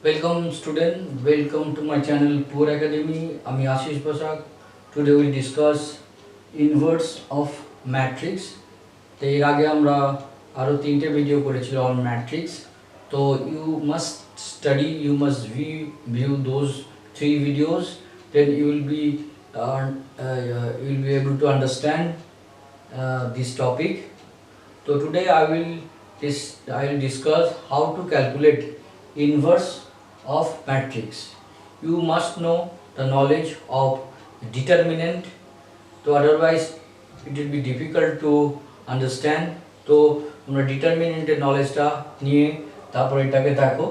Welcome student, welcome to my channel Poor Academy. I'm Ashish Basak. Today we'll discuss inverse of matrix. তো এর আগে আমরা আরো তিনটে ভিডিও করেছিল on matrix. তো you must study, you must view those three videos. Then you will be able to understand this topic. So today I will discuss how to calculate inverse of matrix. You must know the knowledge of determinant, so otherwise it will be difficult to understand. তো তোমরা ডিটারমিনেন্টের নলেজটা নিয়ে তারপর এটাকে দেখো।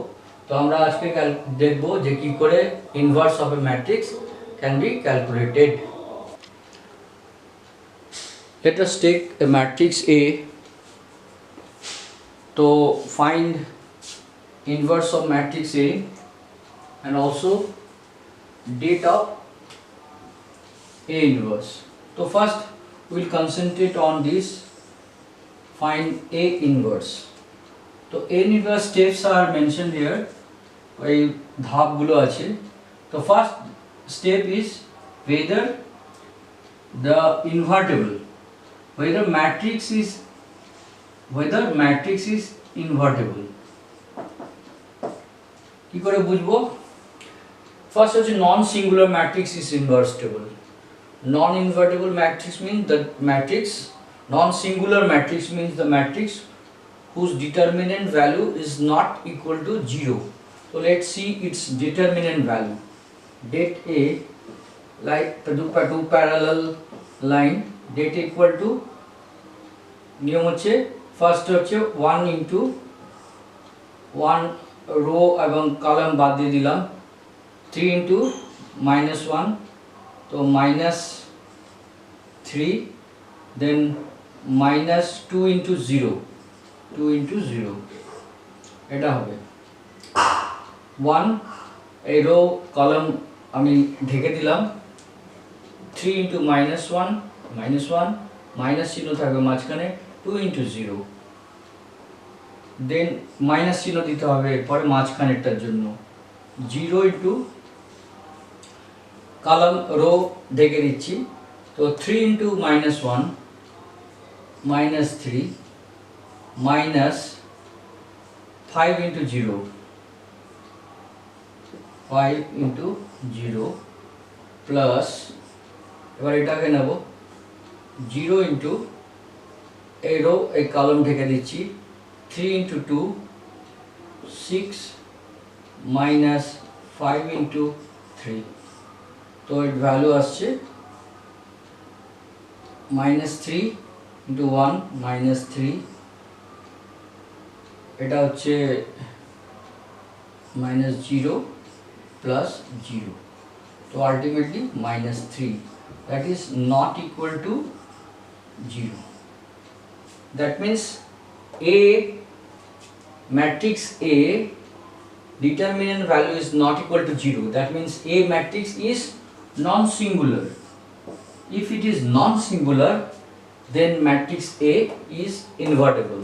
তো আমরা আজকে দেখব যে কি করে inverse of a matrix can be calculated. Let us take a matrix A. To find inverse of matrix A and also date of A inverse. So first we will concentrate on this, find A inverse. So A inverse steps are mentioned here, এই ধাপগুলো আছে। তো first step is whether the invertible, whether matrix is invertible. কি করে বুঝবো? First হচ্ছে non singular matrix is invertible. Non invertible matrix means the matrix, non singular matrix means the matrix whose determinant value is not equal to 0. So let's see its determinant value. Det A, like two parallel line, det equal to নিয়ম হচ্ছে first হচ্ছে 1 into 1 rho এবং column বাদ দিয়ে দিলাম, 3 into -1, তো -3, দেন -2 into 0, 2 into 0, এটা হবে 1, এই রো কলাম আমি ঢেকে দিলাম, 3 ইন্টু -1, মাইনাস চিহ্ন থাকবে মাঝখানে, 2 ইন্টু 0, দেন মাইনাস চিহ্ন দিতে হবে এরপরে মাঝখানেরটার জন্য, 0 ইন্টু কলাম রো ঢেকে দিচ্ছি, তো 3 into -1, -3, minus 5 into 0, 5 into 0, plus এবার এটাকে নেব 0 ইন্টু এই রো এই কলাম ঢেকে দিচ্ছি, 3 ইন্টু 2, 6, মাইনাস 5 ইন্টু 3, তো এর ভ্যালু আসছে -3 ইন্টু 1, -3, এটা হচ্ছে -0 প্লাস 0, তো ultimately -3, that is not equal to 0. That means A, matrix A, determinant value is not equal to 0. That means A matrix is non-singular. If it is non-singular, then matrix A is invertible.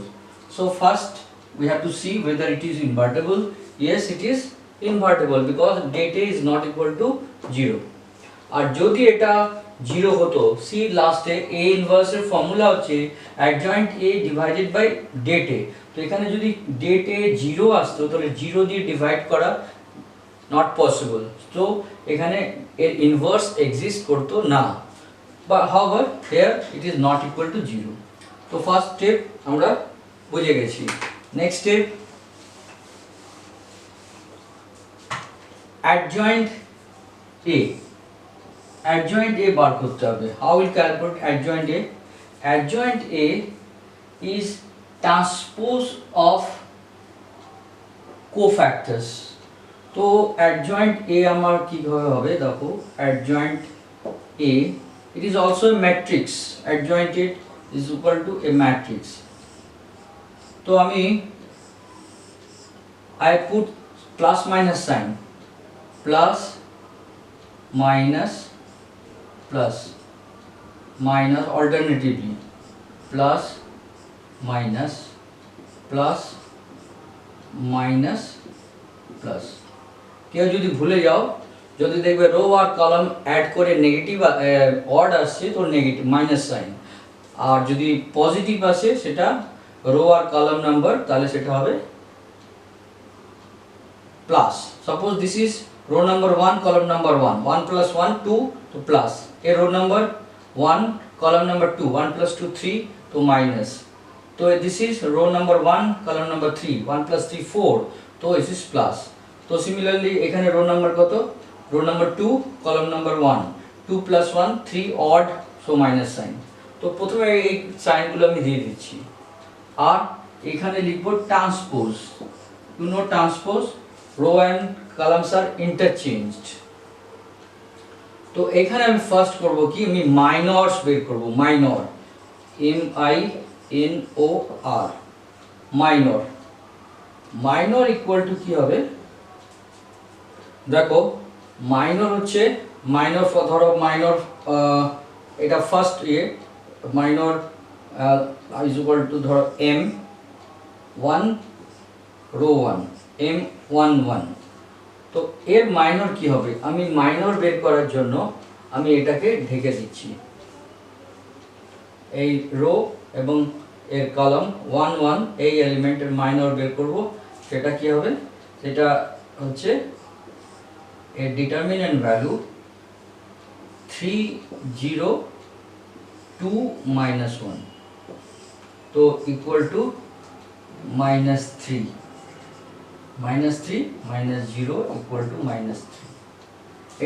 So first we have to see whether it is invertible. Yes, it is invertible because det A is not equal to 0. আর যদি এটা 0 হতো, সি লাস্টে A inverse এর formula হচ্ছে adjoint A divided by det A। তো এখানে যদি det A 0 আসতো তাহলে 0 দিয়ে ডিভাইড করা নট পসিবল, তো এখানে এর ইনভার্স এক্সিস্ট করতো না, বা however here it is not equal to 0। তো ফার্স্ট স্টেপ আমরা বুঝে গেছি। Next step, adjoint A, adjoint A বার করতে হবে। How will calculate adjoint A? Adjoint A is transpose of cofactors. তো adjoint A আমার কিভাবে হবে দেখো, adjoint A, it is also a matrix, adjoint it is equal to a matrix. তো আমি I put plus minus sign, plus minus plus minus alternatively, plus minus plus minus plus কেউ যদি ভুলে যাও, যদি দেখবে রো আর কলাম অ্যাড করে নেগেটিভ অড আসছে তো নেগেটিভ মাইনাস সাইন, আর যদি পজিটিভ আসে সেটা রো আর কলাম নাম্বার তাহলে সেটা হবে plus. Suppose this is row number 1 column number 1, 1 plus 1 2 তো plus, a row number 1 column number 2, 1 plus 2 3 তো মাইনাস, তো this is row number 1 column number 3, 1 plus 3 4 তো দিস ইজ প্লাস। তো সিমিলারলি এখানে রো নাম্বার কত, row number 2 column number 1, 2 plus 1 3 odd so minus sign. তো প্রথমে এই সাইনগুলো আমি দিয়ে দিচ্ছি, আর এখানে লিখব transpose, to know transpose row and columns are interchanged. তো এখানে আমি ফার্স্ট করব কি, আমি মাইনরস বের করব, minor MINOR, minor, minor equal to কি হবে, দেখো মাইনর হচ্ছে মাইনর, ধরো মাইনর এটা first minor is equal two ধরো M1 রো 1 M11, তো এর মাইনর কি হবে, আমি মাইনর বের করার জন্য আমি এটাকে ঢেকে দিচ্ছি, এই রো এবং এর কলাম 1 1 এই এলিমেন্টের মাইনর বের করব, সেটা কি হবে, সেটা হচ্ছে এর ডিটারমিনেন্ট ভ্যালু 3 0 2 -1, তো ইকুয়াল টু -3 -0 ইকুয়াল টু -3,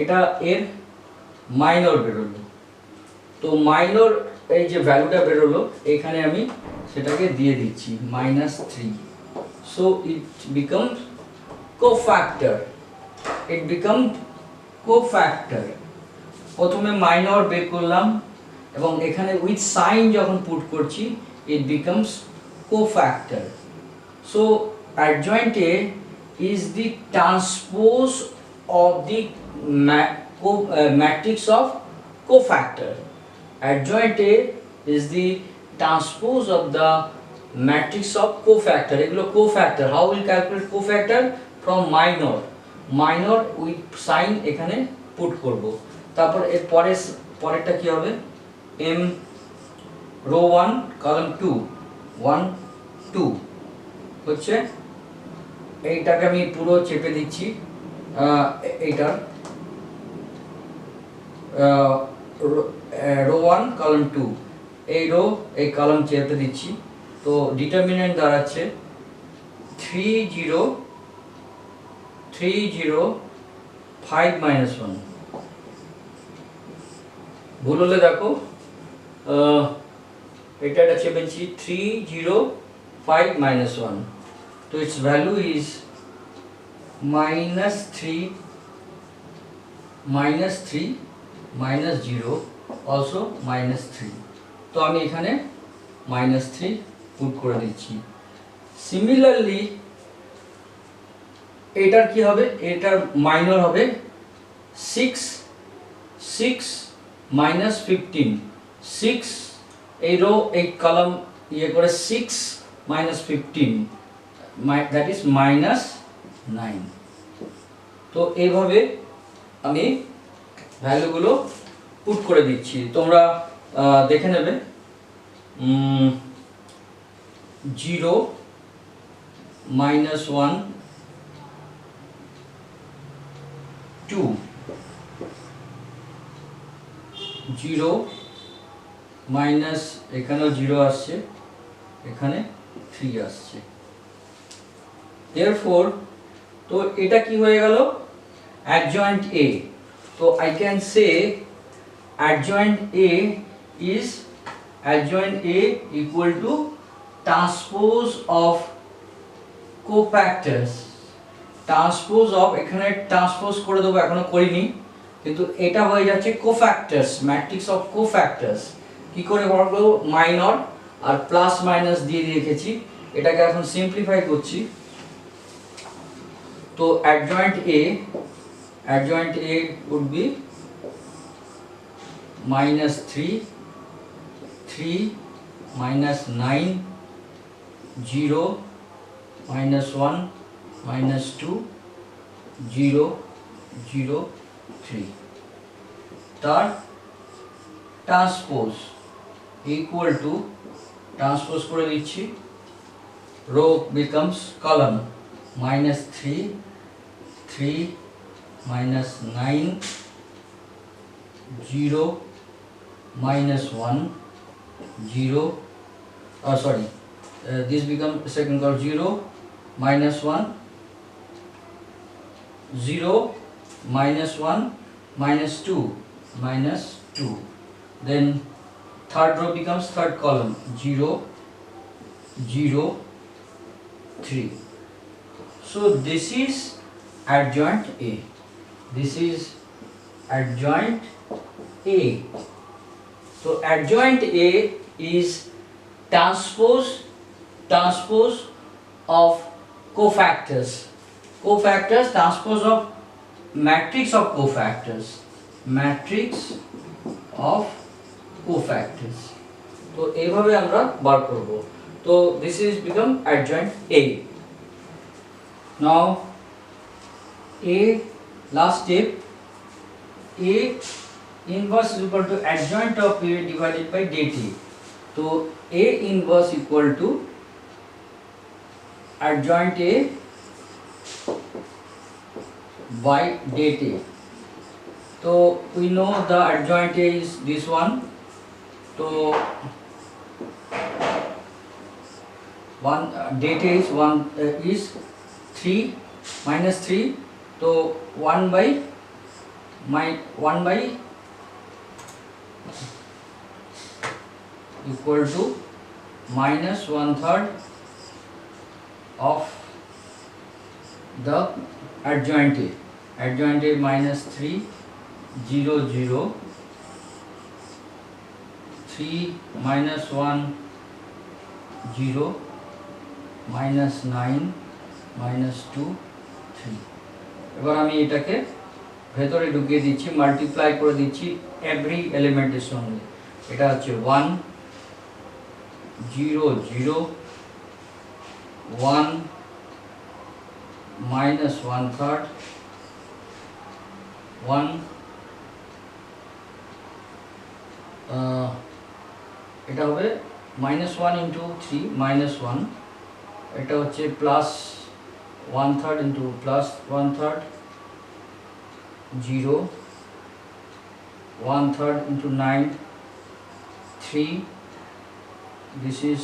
এটা এর মাইনর বেরোলো। তো মাইনর এই যে ভ্যালুটা বেরোলো এখানে আমি সেটাকে দিয়ে দিচ্ছি -3, so it becomes cofactor, it become cofactor. প্রথমে মাইনর বের করলাম এবং এখানে উইথ সাইন যখন পুট করছি it becomes cofactor. So adjoint A is the transpose of the matrix of cofactor. Adjoint A is the transpose of the matrix of cofactor. এগুলো cofactor. How will calculate cofactor? From minor. Minor with sign এখানে put করব। তারপর এর পরেরটা কি হবে? M row 1 column 2 1 2 হচ্ছে, এইটাকে আমি পুরো চেপে দিচ্ছি, এইটার রো 1 কলাম 2 এই রো এই কলাম চেপে দিচ্ছি, তো ডিটারমিনেন্ট দাঁড়াচ্ছে 3 0 5 -1, ভুল হলে দেখো এটা চেপেছি 3 0 5 -1, so its value is -3 -0 also -3, তো আমি এখানে -3 পুট করে দিচ্ছি। সিমিলারলি এটার কি হবে, এটার মাইনর হবে 6 -15, 6 এই রো এই কলাম ইয়ে করে 6 -15 that is -9, তো এইভাবে আমি ভ্যালুগুলো পুট করে দিচ্ছি, তোমরা দেখে নেবে। 0 -1 2 0 মাইনাস, এখানেও 0 আসছে, এখানে 3 আসছে, therefore তো এটা কি হয়ে গেল, adjoint A, তো I can say adjoint A is equal to transpose of cofactors, transpose of, এখানে ট্রান্সপোজ করে দেবো, এখনো করিনি, কিন্তু এটা হয়ে যাচ্ছে কোফ্যাক্টরস, ম্যাট্রিক্স অফ কোফ্যাক্টরস। কি করে করবো, মাইনর আর প্লাস মাইনাস দিয়ে রেখেছি, এটাকে এখন সিম্পলিফাই করছি, তো adjoint A would be -3 -9 0 -1 -2 0 0 3. Third, transpose equal to transpose করে দিচ্ছি, row becomes column, minus 3 3 minus 9 0 minus 1 0, this becomes second column, 0 minus 1 0 minus 1 minus 2 minus 2. Then third row becomes third column, 0 0 3. So this is adjoint A. This is adjoint A. So adjoint A is transpose of cofactors. Cofactors, transpose of matrix of cofactors. Matrix of cofactors. তো এইভাবে আমরা বার করব। তো this is become adjoint A. Now A, last step, A inverse is equal to adjoint of A divided by det. So A inverse equal to adjoint A by det. So we know the adjoint A is this one. So det is 3 minus 3. So 1 by equal to minus 1/3 of the adjoint A. Adjoint A minus 3 0 0 3 minus 1 0 minus 9 minus 2 3. এবার আমি এটাকে ভেতরে ঢুকিয়ে দিচ্ছি, multiply করে দিচ্ছি every এলিমেন্টের সঙ্গে। এটা হচ্ছে 1 0 0 1 minus 1/3 1 এটা হবে minus 1 into 3 minus 1, এটা হচ্ছে plus 1/3 into plus 1/3 0 1/3 into 9 3, this is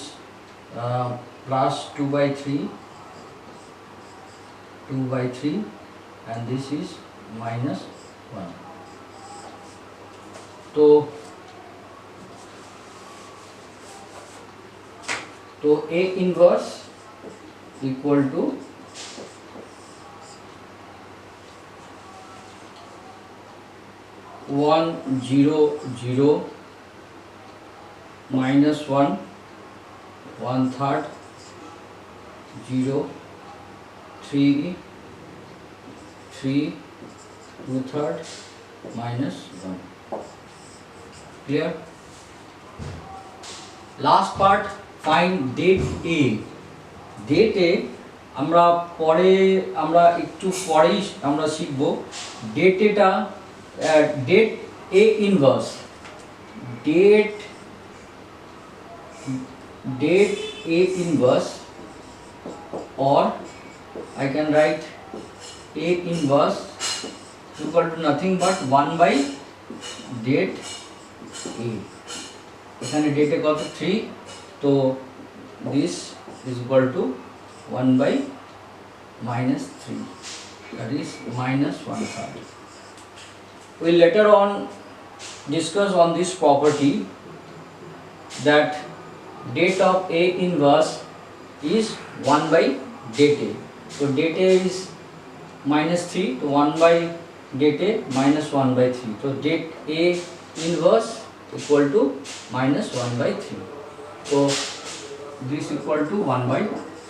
plus 2 by 3 and this is minus 1. So A inverse equal to (1 0 0) minus 1 1/3 0 3 2/3 minus 1. Clear? Last part, find det A. Det A আমরা একটু পরেই আমরা শিখব। det A inverse, det A inverse, or I can write A inverse equal to nothing but 1 by det A. এখানে det A কত 3, তো this is equal to 1 by minus 3, that is minus 1/3. We will later on discuss on this property that det of A inverse is 1 by det A. So det A is minus 3, to 1 by det A minus 1 by 3. So det A inverse equal to minus 1 by 3. So this equal to 1 by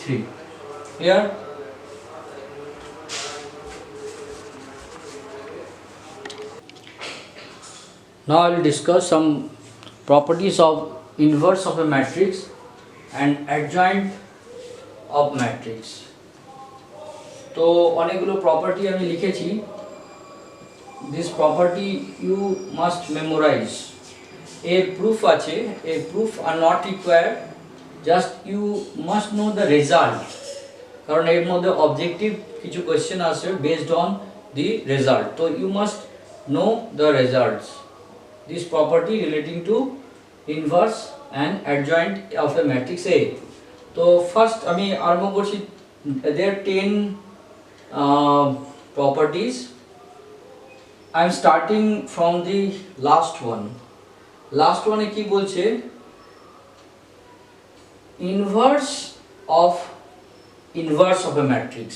3. Here now I will discuss some properties of inverse of a matrix and adjoint of matrix. তো অনেকগুলো property আমি লিখেছি, this property you must memorise. এর proof আছে, এর proof are not required, just you must know the result, কারণ এর মধ্যে অবজেক্টিভ কিছু কোয়েশ্চেন আসে বেসড অন দি রেজাল্ট, তো you must know the results. This property relating to inverse and adjoint of a matrix A. তো first আমি আরম্ভ করছি, there are 10 properties. I am starting from the last one. Last one কি বলছে, inverse of a matrix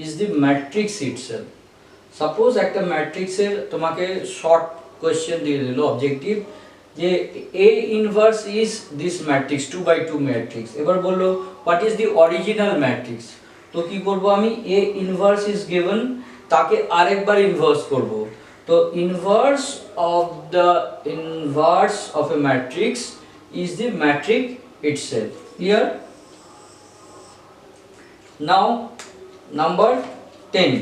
is the matrix itself. Suppose একটা ম্যাট্রিক্সের তোমাকে short question দিয়ে দিল অবজেক্টিভ যে A inverse is this matrix 2 by 2 matrix, এবার বললো what is the original matrix, তো কি করব আমি A inverse is given, তাকে আরেকবার ইনভার্স করব, তো inverse of a matrix is the matrix itself. Clear? Now number 10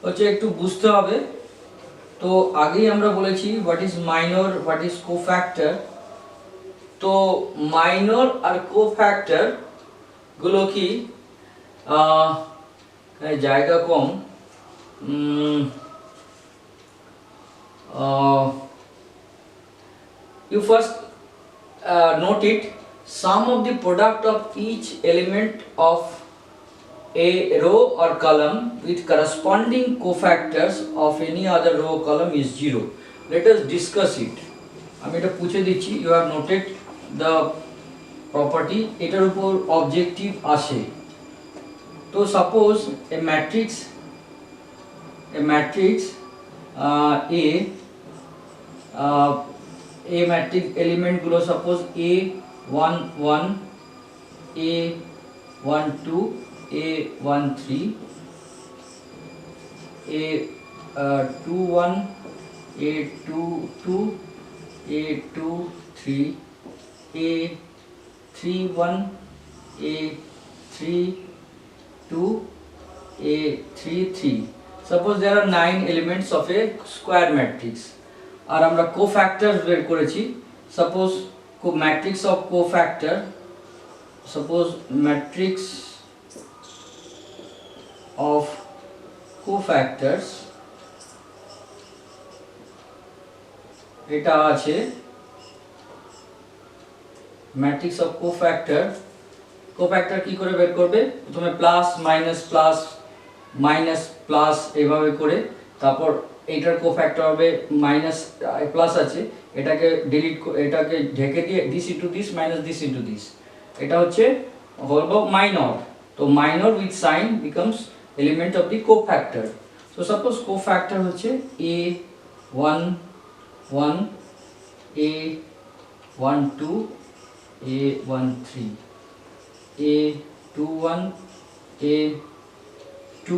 হচ্ছে একটু বুঝতে হবে। তো আগেই আমরা বলেছি what is minor, what is cofactor. তো মাইনর আর কোফ্যাক্টর গুলো কি, জায়গা কম, you first note it, sum of the product of each element of a row or column with corresponding cofactors of any other row or column is 0. Let us discuss it. আমি এটা পুছে দিচ্ছি, you have noted the property, এটার উপর objective আসে। তো suppose a matrix A matrix element গুলো suppose A11 A12 A13 A21 A22 A23 A31 A32 A33. Suppose there are 9 elements of a square matrix. আর আমরা cofactors বের করেছি, suppose matrix of cofactor, suppose matrix of cofactors এটা আছে, matrix of cofactor কি করে বের করবে, প্রথমে প্লাস মাইনাস প্লাস এইভাবে করে, তারপর এইটার কোফ্যাক্টর হবে মাইনাস প্লাস আছে, এটাকে ডিলিট, এটাকে ঢেকে দিয়ে this into this minus this into this, এটা হচ্ছে হলো মাইনর। তো minor with sign becomes element of the cofactor. So suppose cofactor হচ্ছে A11 A12 A13 A21 A22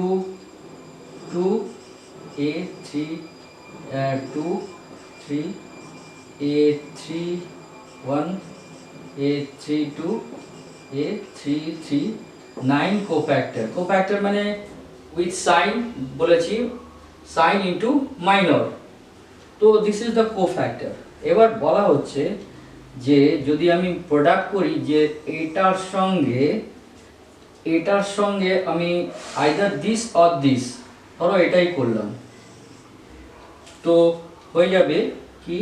A33 A31 A32 A33 9 cofactor মানে উইথ সাইন বলেছি, sign into minor. তো this is the cofactor. এবার বলা হচ্ছে যে যদি আমি প্রোডাক্ট করি যে এটার সঙ্গে আমি আইদার দিস অর দিস, ধরো এটাই করলাম, তো হয়ে যাবে কি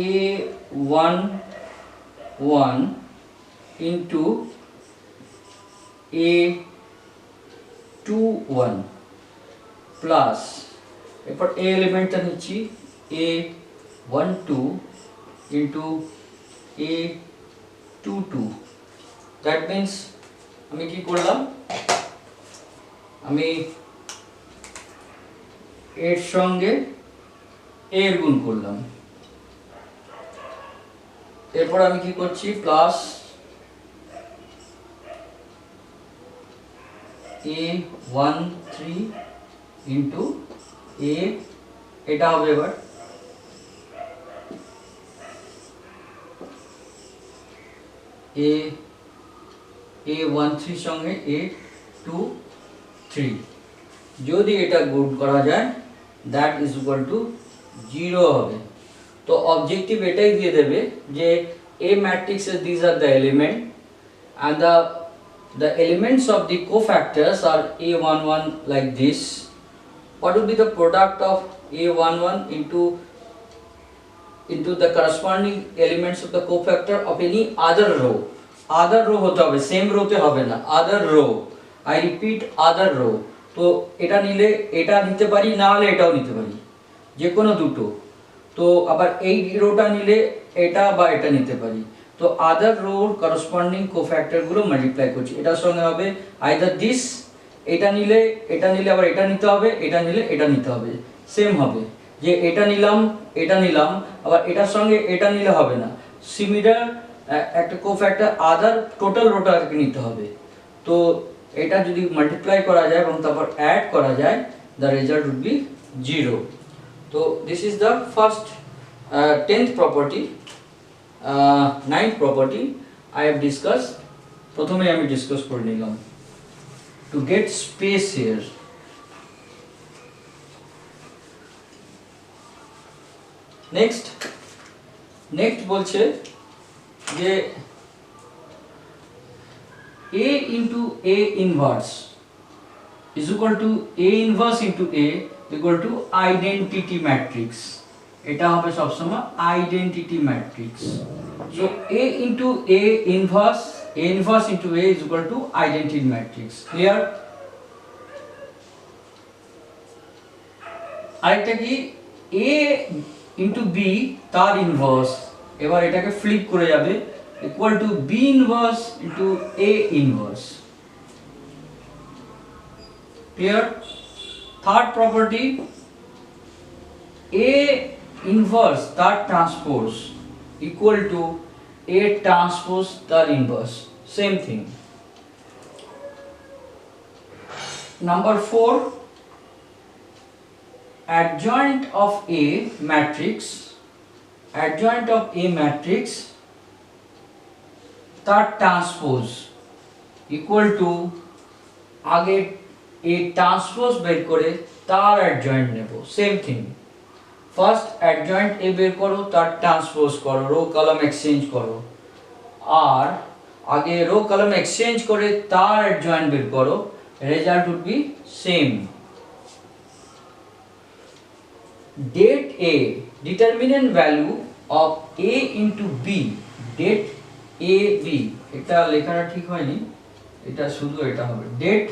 A11 ইন্টু A21 প্লাস, এরপর এ এলিমেন্টটা নিচ্ছি A12 into A22, that means আমি কি করলাম, আমি এর সঙ্গে এর গুণ করলাম, এরপর আমি কি করছি প্লাস A13 ইন্টু A, এটা হবে এবার A13 সঙ্গে A23 যদি এটা গুণ করা যায় দ্যাট ইজ ইকুয়াল টু 0 হবে। তো অবজেক্টিভ এটাই দিয়ে দেবে যে A matrix these are the element and the elements of the cofactors are A11 like this. What would be the product of A11 into the corresponding elements of the cofactor of any other row? Other row होता है, same row ते होगा ना, other row. I repeat, other row. तो এটা নিলে এটা নিতে পারি, না হলে এটাও নিতে পারি, যে কোনো দুটো। তো আবার এই রোটা নিলে এটা বা এটা নিতে পারি। তো আদার রোর করসপন্ডিং কোফ্যাক্টর গুলো মাল্টিপ্লাই করছি, এটার সঙ্গে হবে আইদার দিস, এটা নিলে আবার এটা নিতে হবে, এটা নিলে এটা নিতে হবে, সেম হবে যে এটা নিলাম আবার এটার সঙ্গে এটা নিলে হবে না, সিমিলার একটা কোফ্যাক্টর আদার টোটাল রোটাকে নিতে হবে। তো এটা যদি মাল্টিপ্লাই করা যায় এবং তারপর অ্যাড করা যায়, দ্য রেজাল্ট উড বি 0। তো this is the first 10th property. 9th property I have discussed. প্রথমে আমি ডিসকাস করে নিলাম to get space here. next বলছে যে A into A inverse is equal to A inverse into A equal to identity matrix. এটা হবে সব সময় identity matrix. So A into A inverse into A is equal to identity matrix. Clear? আরেকটা কি A into B তার inverse, এবার এটাকে flip করে যাবে, equal to B inverse into A inverse. Clear? Third property, A inverse তার transpose equal to A transpose তার inverse, same thing. Number 4, adjoint of A matrix তার ট্রান্সপোজ equal to আগে A transpose বের করে তার adjoint নেব, same thing. First adjoint A বের করো, তার ট্রান্সপোজ করো, রো কলাম এক্সচেঞ্জ করো, আর আগে রো কলাম এক্সচেঞ্জ করে তার অ্যাডজয়েন্ট বের করো, result would be same. Date A, determinant value of A into B, date AB, এটা লেখাটা ঠিক হয়নি, এটা শুধু এটা হবে, date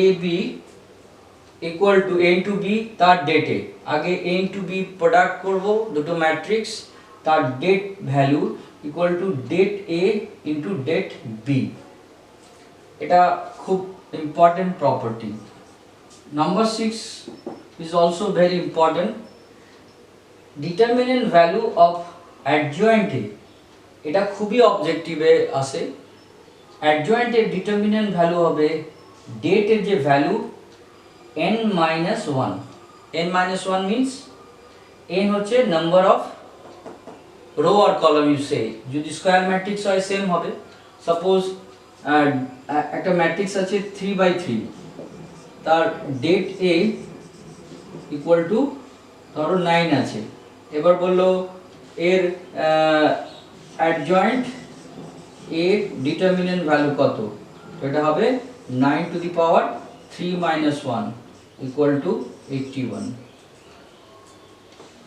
AB equal to A into B তার date A, আগে A into B প্রোডাক্ট করব দুটো ম্যাট্রিক্স, তার date value equal to date A into date B, এটা খুব important property. Number 6 is also very important. Determinant value of adjoint A, এটা খুবই অবজেক্টিভে আসে। adjoint এর ডিটারমিনেন্ট ভ্যালু হবে date এর যে value n-1, n-1 means n হচ্ছে নাম্বার অফ রো আর কলাম ইউ সে, যদি স্কয়ার ম্যাট্রিক্স হয় সেম হবে। সাপোজ একটা ম্যাট্রিক্স আছে 3/3, তার ডেট A ইকুয়াল টু ধরো 9 আছে, এবার বললো এর অ্যাডজয়েন্ট A ডিটারমিনেন্ট ভ্যালু কত, তো এটা হবে 9 to the power 3 minus 1 equal to 81.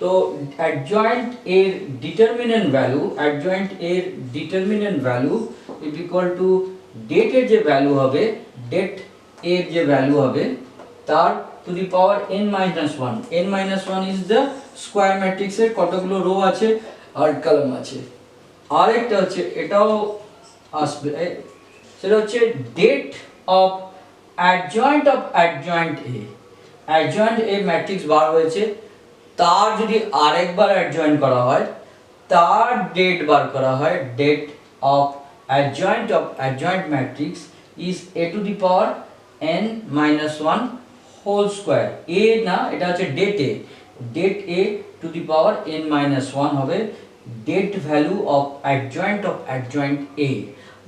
তো adjoint এর determinant value is equal to date এর যে ভ্যালু হবে, date এর যে ভ্যালু হবে তার to the power n-1. n-1 is the square matrix এর কতগুলো রো আছে আর কলাম আছে। আরেকটা হচ্ছে এটাও আসবে, সেটা হচ্ছে date of adjoint A, adjoint A matrix বার হয়েছে, তার যদি আরেকবার অ্যাডজয়েন্ট করা হয় তার ডেট বার করা হয়, det of adjoint matrix is A to the power n-1 whole square. A না, এটা হচ্ছে date A to the power n-1 হবে det value of adjoint A.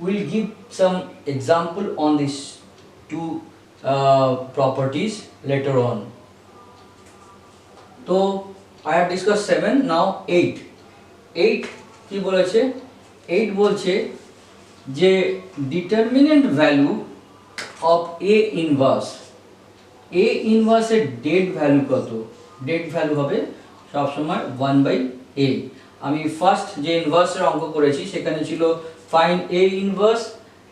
we'll give some example on these two properties later on. So I have discussed 7, now 8. 8 কি বলেছে? 8 বলছে যে determinant value of A inverse, A ইনভার্সের det value কত? Det value হবে সবসময় 1/a। আমি first যে ইনভার্সের অঙ্ক করেছি সেখানে ছিল find A inverse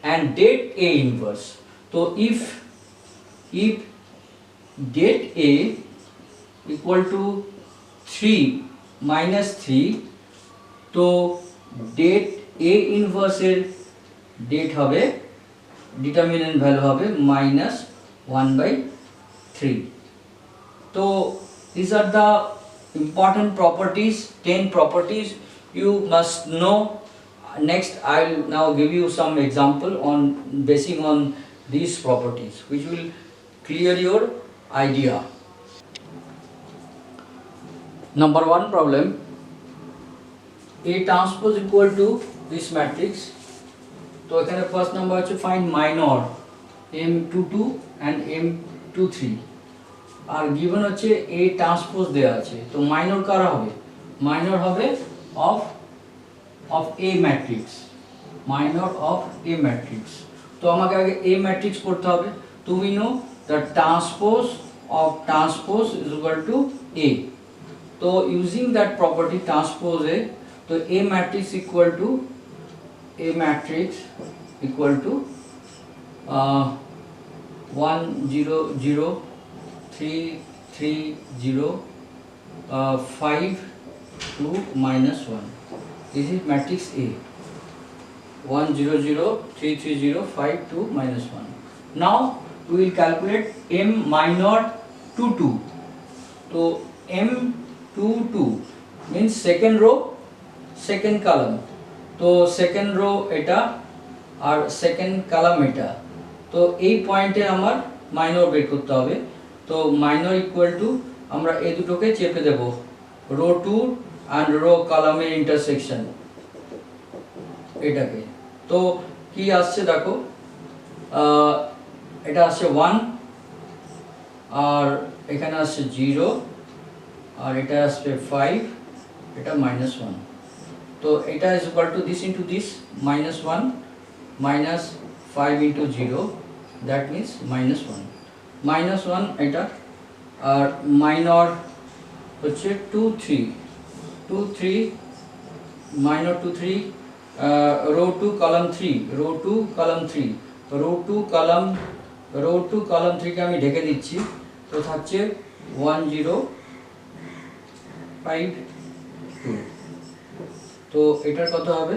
and det A inverse. তো if det A equal to 3 minus 3, তো ডেট এ ইনভার্সের ডেট হবে ডিটারমিনেন্ট ভ্যালু হবে -1/3। তো these are the important properties, 10 properties you must know. Next I'll now give you some example on basing on these properties which will clear your idea. Number 1 problem, A transpose equal to this matrix. তো এখানে first number হচ্ছে find minor M22 and M23 are given হচ্ছে A transpose দেওয়া আছে। তো minor কারা হবে? Minor হবে of A matrix, minor of A matrix. তো আমাকে আগে A ম্যাট্রিক্স করতে হবে। তো we know the transpose of transpose is equal two A। তো using that property transpose A, তো A matrix equal to 1 0 0 3 3 0 5 2 minus 1. This is matrix A. 1 0 0 3 3 0 5 2 minus 1. Now we will calculate M minor 2 2. So M 2 2 means second row second column. তো second rho এটা আর second column এটা। তো এই পয়েন্টে আমার minor বের করতে হবে। তো মাইনর ইকুয়াল টু আমরা এই দুটোকে চেপে দেব রো 2 অ্যান্ড রো কলামের ইন্টারসেকশন এটাকে। তো কি আসছে দেখো, এটা আসছে 1 আর এখানে আসছে 0 আর এটা আসছে 5, এটা -1। তো এটা is equal to this into this -1 minus 5 into 0, that means -1 -1 এটা আর মাইনর হচ্ছে 2 3 2 3 minor 2 3 row 2 column 3 row 2 column 3 row 2 column 3 কে আমি ঢেকে দিচ্ছি। তো থাকছে 1 0 5 2। তো এটার কত হবে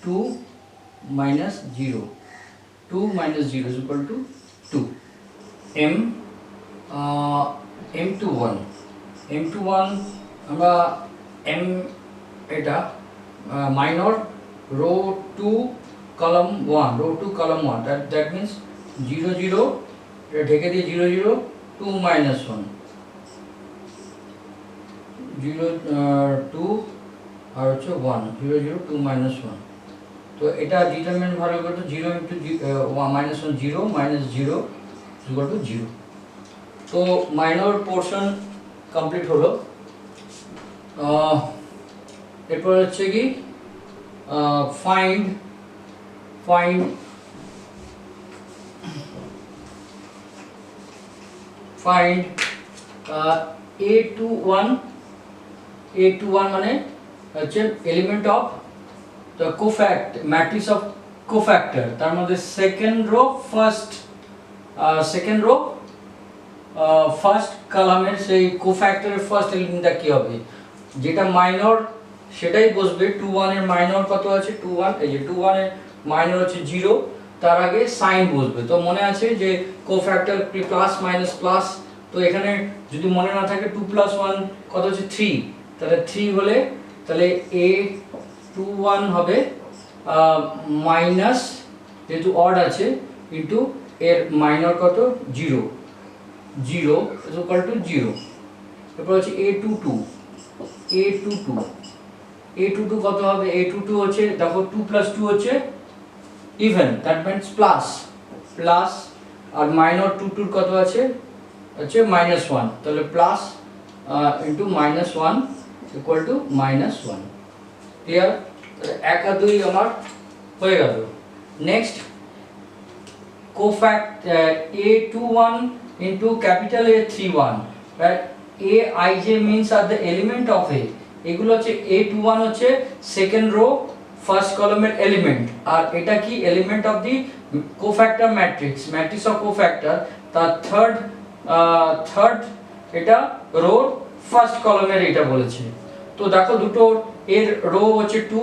2 minus 0, 2 minus 0 is equal to 2। M21 আমরা M এটা minor row 2 column 1 row 2 column 1, that means 0 0 এটা ঢেকে দিয়ে 0 0 2 minus 1 0 2 আর হচ্ছে 1 0 0 2 minus 1। তো এটা ডিটারমিনেন্ট ভ্যালু কত 0 into -1 0 minus 0 is equal to 0। তো মাইনর পোর্শন কমপ্লিট হলো। এরপর হচ্ছে কি ফাইন্ড A21 মানে হচ্ছে element of the matrix of cofactor. তার মধ্যে সেকেন্ড রো ফার্স্ট কলামের সেই কোফ্যাক্টরের ফার্স্ট এলিমেন্টটা কি হবে, যেটা মাইনর সেটাই বসবে। 21 এর মাইনর কত আছে 21, এই যে 21 এর মাইনর হচ্ছে 0, তার আগে সাইন বসবে। তো মনে আছে যে কোফ্যাক্টর প্লাস মাইনাস প্লাস, তো এখানে যদি মনে না থাকে 2 + 1 কত হচ্ছে 3, তাহলে 3 হলে তাহলে A21 হবে মাইনাস, যেহেতু অড আছে, ইন্টু এর মাইনর কত 0 0 is equal to 0। এরপর হচ্ছে A22 কত হবে, A22 হচ্ছে দেখো 2 + 2 হচ্ছে even, that means plus plus, আর মাইনর টুর কত আছে হচ্ছে -1, তাহলে plus into -1 equal to -1। Clear? এক আর দুই আমার হয়ে গেল। Next cofactor A21 into capital A31, right? Aij means are the element of A, এগুলো হচ্ছে A21 হচ্ছে সেকেন্ড রো ফার্স্ট কলামের এলিমেন্ট, আর এটা কি element of the cofactor matrix, matrix of cofactor, তার থার্ড এটা রো ফার্স্ট কলামের এটা বলেছে। তো দেখো দুটো এর রো হচ্ছে 2,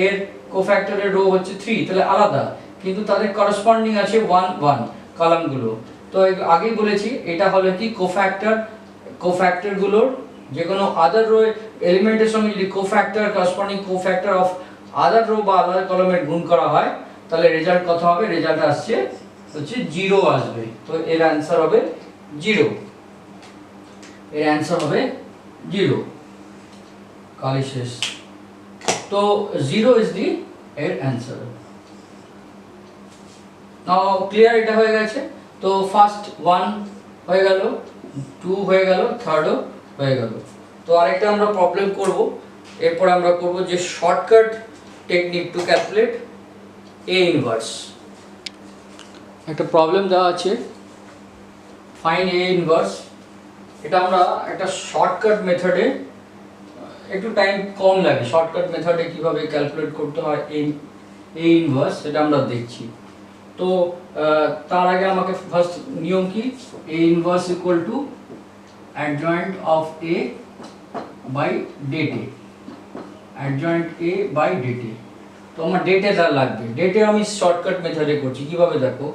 এর কোফ্যাক্টরের রো হচ্ছে 3, তাহলে আলাদা, কিন্তু তাদের করসপন্ডিং আছে 1 1 কলামগুলো। তো আগেই বলেছি এটা হলো কি কোফ্যাক্টর গুলোর যে কোনো আদার রো এলিমেন্টের সঙ্গে যদি cofactor corresponding cofactor of other row বা আদার কলামের গুণ করা হয়, তাহলে রেজাল্ট কত হবে? রেজাল্ট আসছে হচ্ছে 0 আসবে। তো এর অ্যানসার হবে 0, এর অ্যানসার হবে 0। কালি শেষ। তো 0 ইজ দি এর অ্যানসার। নাও ক্লিয়ার, এটা হয়ে গেছে। তো ফার্স্ট 1 হয়ে গেল, 2 হয়ে গেল, থার্ডও হয়ে গেল। তো আরেকটা আমরা প্রবলেম করব, এরপর আমরা করব যে shortcut technique to calculate A inverse. একটা প্রবলেম দেওয়া আছে, ফাইন্ড A ইনভার্স। এটা আমরা একটা শর্টকাট মেথডে, একটু টাইম কম লাগে, শর্টকাট মেথডে কিভাবে ক্যালকুলেট করতে হয় A ইনভার্স সেটা আমরা দেখছি। তো তার আগে আমাকে ফার্স্ট নিয়ম কি, A inverse equal to adjoint of A by det, adjoint A by det। তো আমার ডেটে যা লাগবে, ডেটে আমি শর্টকাট মেথডে করছি কিভাবে দেখো,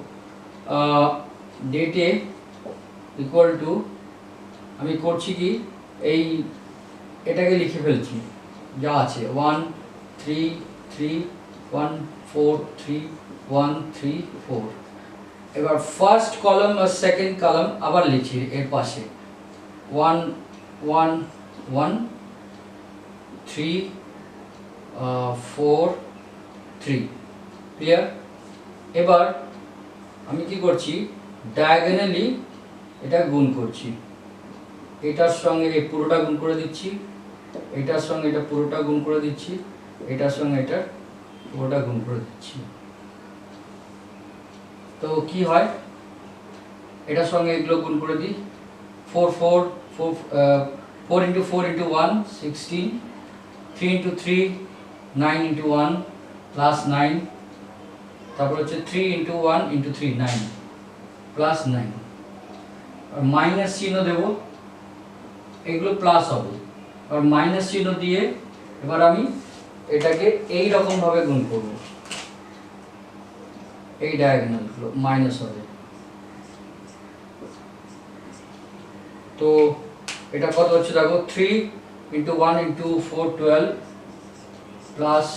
ডেটে ইকুয়াল টু আমি করছি কি, এই এটাকে লিখে ফেলছি যা আছে 1 3 3 1 4 3 1 3 4। এবার ফার্স্ট কলাম আর সেকেন্ড কলাম আবার লিখছি এর পাশে 1 1 1 3 4 3। ক্লিয়ার? এবার আমি কি করছি, ডায়াগোনালি এটা গুণ করছি, এটার সঙ্গে এই পুরোটা গুণ করে দিচ্ছি, এটার সঙ্গে এটা পুরোটা গুণ করে দিচ্ছি, এটার সঙ্গে এটা পুরোটা গুণ করে দিচ্ছি। তো কি হয়, এটার সঙ্গে এগুলো গুণ করে দিই, 4 4 4 4 into 4 into 1 16, 3 into 3 9 into 1 plus 9, তারপর হচ্ছে 3 into 1 into 3 9 plus 9, আর মাইনাস চিহ্ন দেব, এগুলো প্লাস হবে, আর মাইনাস চিহ্ন দিয়ে এবার আমি এটাকে এই রকম ভাবে গুণ করব, এই ডায়াগোনালগুলো মাইনাস হবে। তো এটা কত হচ্ছে দেখো, 3 into 1 into 4 12 plus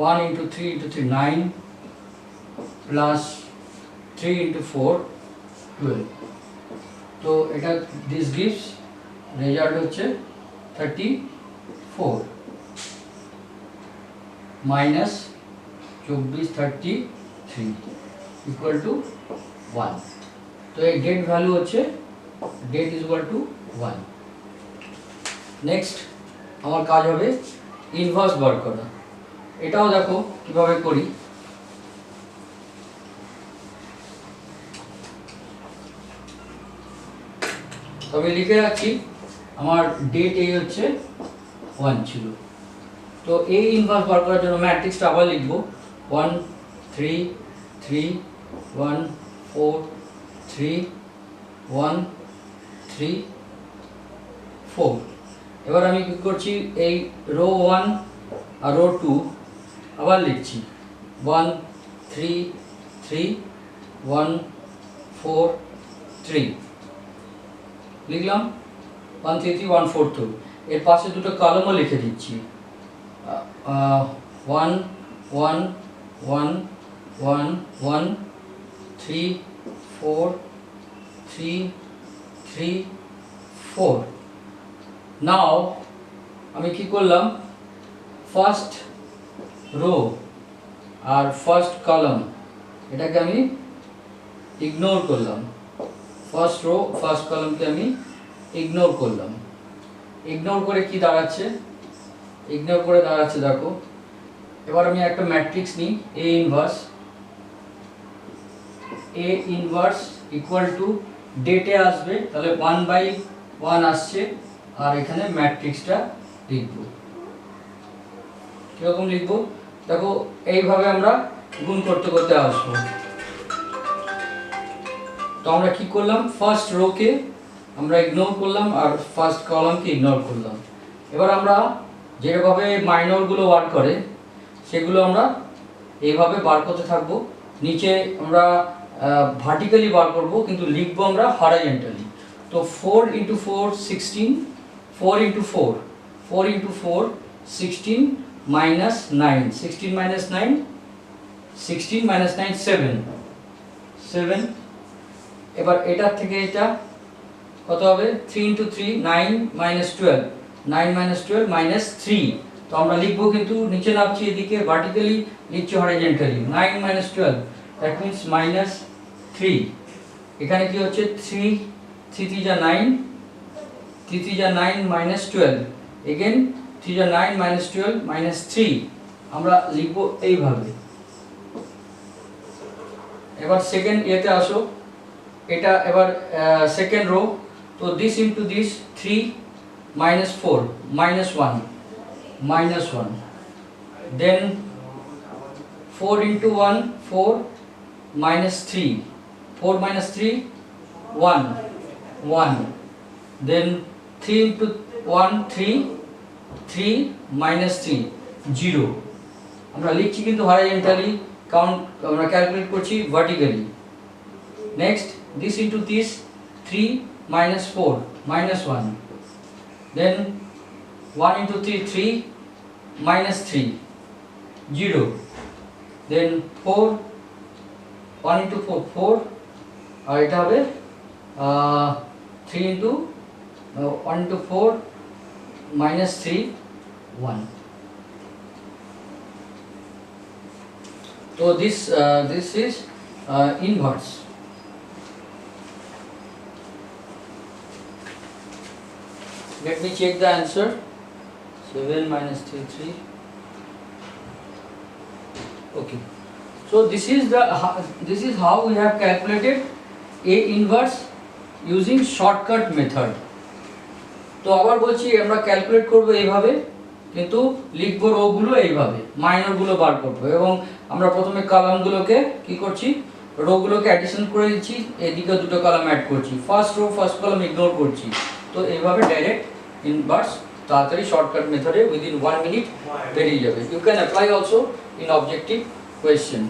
1 into 3 into 3 9 plus 3 into 4 12। তো এটা this gives রেজাল্ট হচ্ছে 34 minus 24 33 equal to 1। তো এই ডেট ভ্যালু হচ্ছে det is equal to 1। Next আমার কাজ হবে ইনভার্স বার করা। এটাও দেখো কিভাবে করি, তবে লিখে রাখছি আমার ডেট এই হচ্ছে 1 ছিল। তো এই ইনভার্স বার করার জন্য ম্যাট্রিক্সটা আবার লিখবো 1 3 3 1 4 3 1 3 4। এবার আমি কি করছি, এই রো 1 আর রো 2 আবার লিখছি 1 3 3 1 4 3 লিখলাম 1 3 3 1 4 2। এর পাশে দুটো কলামও লিখে দিচ্ছি 1 1 1 1 1 3 4 3 3 4। নাও আমি কি করলাম, ফার্স্ট রো আর ফার্স্ট কলাম এটাকে আমি ইগনোর করলাম, ফার্স্ট রো ফার্স্ট কলামকে আমি ইগনোর করলাম। ইগনোর করে কি দাঁড়াচ্ছে, ইগনোর করে দাঁড়াচ্ছে দেখো, এবার আমি একটা ম্যাট্রিক্স নিই এ ইনভার্স ইকুয়াল টু ডেটে আসবে, তাহলে 1/1 আসছে, আর এখানে ম্যাট্রিক্সটা লিখব। কীরকম লিখব দেখো, এইভাবে আমরা গুণ করতে করতে আসবো। তো আমরা কি করলাম, ফার্স্ট রোকে আমরা ইগনোর করলাম আর ফার্স্ট কলামকে ইগনোর করলাম। এবার আমরা যেভাবে মাইনরগুলো ওয়ার্ক করে সেগুলো আমরা এইভাবে বার করতে থাকবো। নিচে আমরা ভার্টিক্যালি বার করব, কিন্তু লিখবো আমরা হরাইজন্টালি। তো 4 × 4 16, 4 × 4 4 × 4 16 -9, 16 - 9 16 - 9 7। এবার এটার থেকে এটা কত হবে, 3 × 3 9 - 12 9 - 12 -3। তো আমরা লিখবো কিন্তু নিচে নামছি এদিকে, ভার্টিক্যালি লিখছি হরাইজন্টালি। 9 - 12 that means -3। এখানে কি হচ্ছে, 3 3 3 যা 9 3 3 যা 9 -12 এগেন 3 যা 9 -12 -3। আমরা লিখবো এইভাবে। এবার সেকেন্ড ইয়েতে আসো, এটা এবার সেকেন্ড রো। তো this into this 3 - 4 -1 then 4 × 1 4 -3 4 - 3 1 then 3 × 1 3 3 -3 0। আমরা লিখছি কিন্তু হরাইজন্টালি, কাউন্ট আমরা ক্যালকুলেট করছি vertically. Next this into this 3 - 4 -1 then 1 × 3 3 -3 0 then 4 1 × 4 4 আর এটা হবে 3 × 1 × 4 -3 1। So this is inverse. Let me check the answer. 7 - 3 3. Okay. So this is how we have calculated A inverse using shortcut method. তো আবার বলছি, আমরা calculate করব এইভাবে, কিন্তু লিখব রোগুলো এইভাবে, মাইনরগুলো বার করব, এবং আমরা প্রথমে কলামগুলোকে কি করছি, রোগুলোকে অ্যাডিশন করে দিচ্ছি, এদিকে দুটো কলাম অ্যাড করছি, first row first column ignore করছি। তো এইভাবে ডাইরেক্ট ইনভার্স তাড়াতাড়ি শর্টকাট মেথডে উইদিন 1 মিনিট বেরিয়ে যাবে। You can apply also in objective question.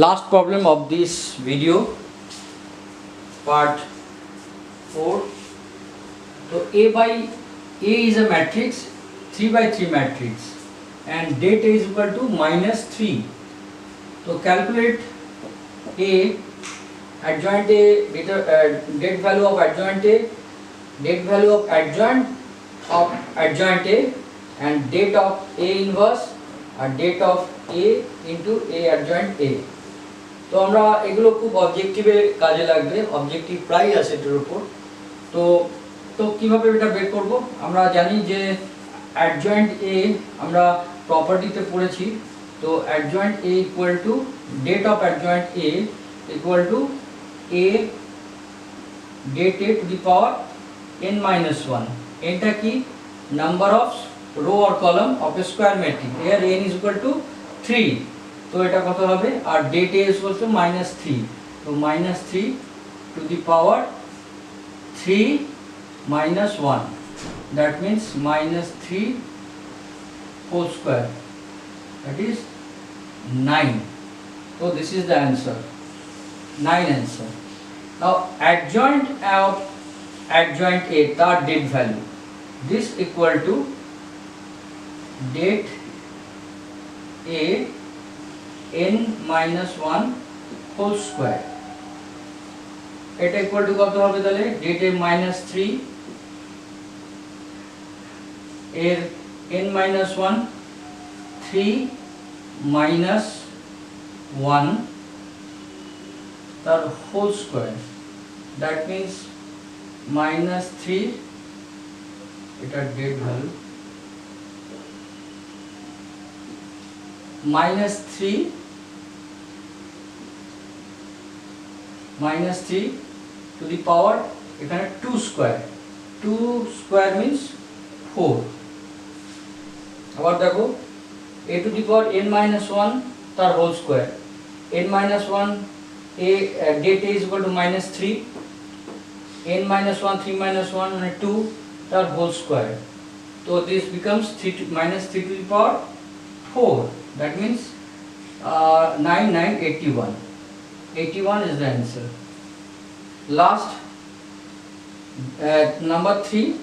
Last problem of this video, part 4. So A is a matrix, 3/3 matrix, and date is equal to -3. So calculate A, adjoint A, date value of adjoint A, date value of adjoint A, and date of A inverse or date of A into A adjoint A. তো আমরা এগুলো খুব অবজেক্টিভে কাজে লাগবে, objective প্রায় আছে এটার উপর। তো কিভাবে এটা বের করব, আমরা জানি যে অ্যাডজয়েন্ট এ আমরা প্রপার্টিতে পড়েছি। তো adjoint A equal to det of adjoint A equal to A det A to the power n-1। এটা কি, number of row or column of a square matrix, এর n ইজ ইকুয়াল টু 3। তো এটা কত হবে, আর det A is equal to -3। তো -3 to the power 3 - 1, that means -3 whole square, that is 9. So this is the answer, 9 answer. Now adjoint of adjoint A, তার date value, this equal to date A n-1 whole square। এটা equal to কত হবে তাহলে, date এ -3 এর n-1 3 minus 1 তার whole square, that means minus 3, এটা dead value, minus 3 to the power এখানে 2 square, 2 square means 4. আবার দেখো a to the power n minus 1 তার whole square, n minus 1 date a is equal to minus 3, n minus 1 3 minus 1 মানে 2 তার whole square, so this becomes 3 to the power 4, that means 81 is the answer. Last, number 3,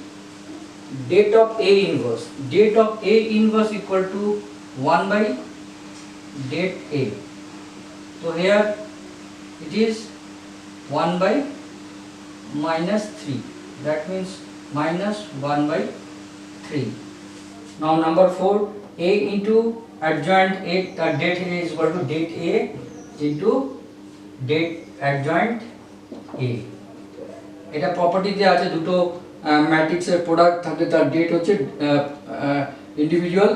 date of A inverse. Date of A inverse equal to 1 by date A. So here it is 1 by minus 3, that means minus 1 by 3. Now number 4, A into adjoint A, date A is equal to date A into date adjoint A. এটা প্রপার্টিতে আছে, দুটো ম্যাট্রিক্সের product থাকলে তার date হচ্ছে individual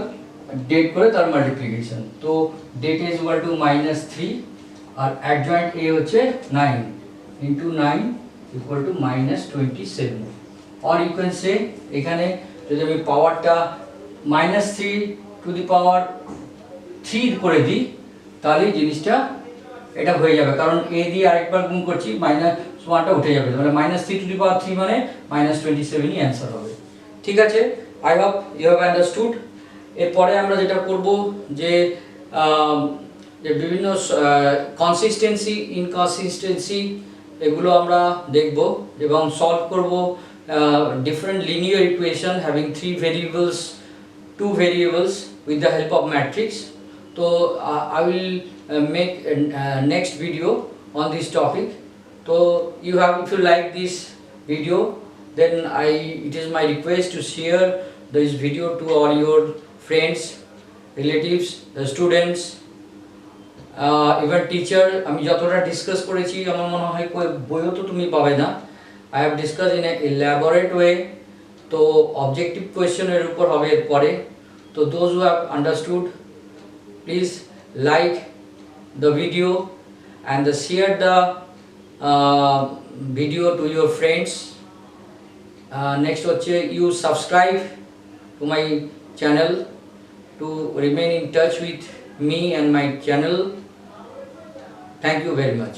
date করে তার multiplication, তো det is equal to minus 3 আর অ্যাডজয়েন্ট এ হচ্ছে 9 into 9 equal to minus 27, or you can say এখানে যদি আমি পাওয়ারটা মাইনাস 3 টু দি পাওয়ার 3 করে দিই তাহলে জিনিসটা এটা হয়ে যাবে, কারণ এ দিয়ে আরেকবার গুণ করছি, মাইনাস 1টা উঠে যাবে, তাহলে মাইনাস 3 টু দি পাওয়ার 3 মানে মাইনাস 27ই অ্যান্সার হবে। ঠিক আছে, I hope you have understood. এরপরে আমরা যেটা করব যে বিভিন্ন কনসিস্টেন্সি ইনকনসিস্টেন্সি এগুলো আমরা দেখব এবং সলভ করব different linear equation having 3 variables 2 variables with the help of matrix. So I will make a next video on this topic. So you have, if you like this video, then it is my request to share this video to all your friends, relatives, students, even teacher. আমি যতটা discuss করেছি আমার মনে হয় বইও তো তুমি পাবে না, I have discussed in a elaborate way, তো অবজেক্টিভ কোয়েশ্চেনের উপর হবে এরপরে। So those who have understood, please like the video and share the video to your friends. Next হচ্ছে you subscribe to my channel to remain in touch with me and my channel. Thank you very much.